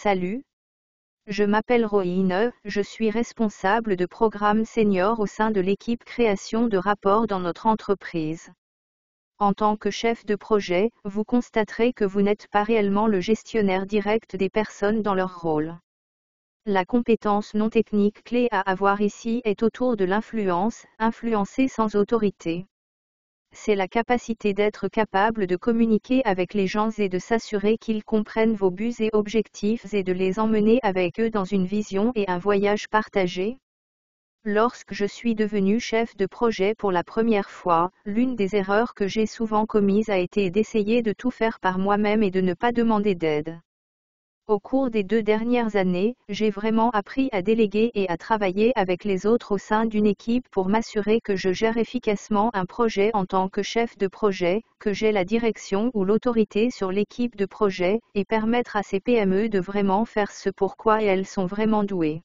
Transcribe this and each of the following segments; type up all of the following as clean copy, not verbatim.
Salut, je m'appelle Rohine, je suis responsable de programme senior au sein de l'équipe création de rapports dans notre entreprise. En tant que chef de projet, vous constaterez que vous n'êtes pas réellement le gestionnaire direct des personnes dans leur rôle. La compétence non technique clé à avoir ici est autour de l'influence, influencer sans autorité. C'est la capacité d'être capable de communiquer avec les gens et de s'assurer qu'ils comprennent vos buts et objectifs et de les emmener avec eux dans une vision et un voyage partagé. Lorsque je suis devenu chef de projet pour la première fois, l'une des erreurs que j'ai souvent commises a été d'essayer de tout faire par moi-même et de ne pas demander d'aide. Au cours des 2 dernières années, j'ai vraiment appris à déléguer et à travailler avec les autres au sein d'une équipe pour m'assurer que je gère efficacement un projet en tant que chef de projet, que j'ai la direction ou l'autorité sur l'équipe de projet, et permettre à ces PME de vraiment faire ce pour quoi elles sont vraiment douées.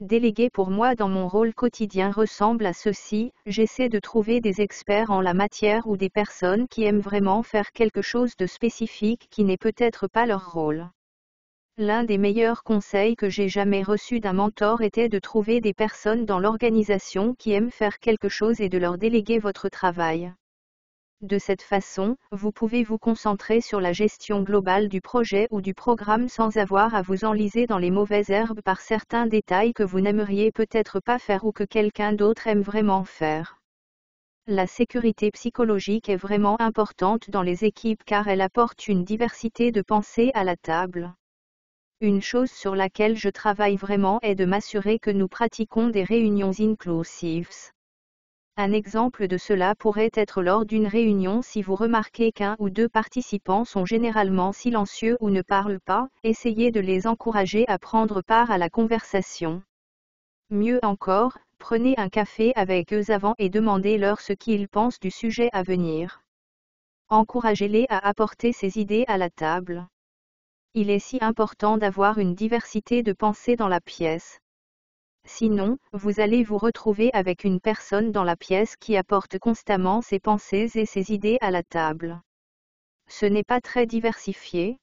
Déléguer pour moi dans mon rôle quotidien ressemble à ceci: j'essaie de trouver des experts en la matière ou des personnes qui aiment vraiment faire quelque chose de spécifique qui n'est peut-être pas leur rôle. L'un des meilleurs conseils que j'ai jamais reçus d'un mentor était de trouver des personnes dans l'organisation qui aiment faire quelque chose et de leur déléguer votre travail. De cette façon, vous pouvez vous concentrer sur la gestion globale du projet ou du programme sans avoir à vous enliser dans les mauvaises herbes par certains détails que vous n'aimeriez peut-être pas faire ou que quelqu'un d'autre aime vraiment faire. La sécurité psychologique est vraiment importante dans les équipes car elle apporte une diversité de pensées à la table. Une chose sur laquelle je travaille vraiment est de m'assurer que nous pratiquons des réunions inclusives. Un exemple de cela pourrait être lors d'une réunion si vous remarquez qu'un ou deux participants sont généralement silencieux ou ne parlent pas, essayez de les encourager à prendre part à la conversation. Mieux encore, prenez un café avec eux avant et demandez-leur ce qu'ils pensent du sujet à venir. Encouragez-les à apporter ces idées à la table. Il est si important d'avoir une diversité de pensées dans la pièce. Sinon, vous allez vous retrouver avec une personne dans la pièce qui apporte constamment ses pensées et ses idées à la table. Ce n'est pas très diversifié.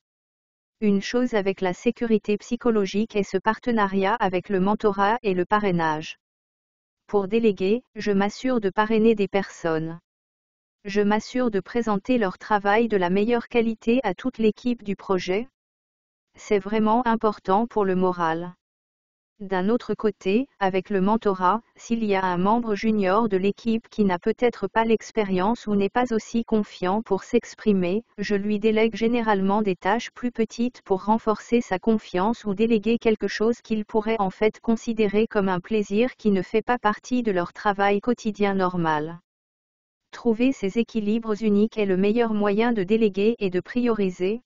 Une chose avec la sécurité psychologique est ce partenariat avec le mentorat et le parrainage. Pour déléguer, je m'assure de parrainer des personnes. Je m'assure de présenter leur travail de la meilleure qualité à toute l'équipe du projet. C'est vraiment important pour le moral. D'un autre côté, avec le mentorat, s'il y a un membre junior de l'équipe qui n'a peut-être pas l'expérience ou n'est pas aussi confiant pour s'exprimer, je lui délègue généralement des tâches plus petites pour renforcer sa confiance ou déléguer quelque chose qu'il pourrait en fait considérer comme un plaisir qui ne fait pas partie de leur travail quotidien normal. Trouver ces équilibres uniques est le meilleur moyen de déléguer et de prioriser.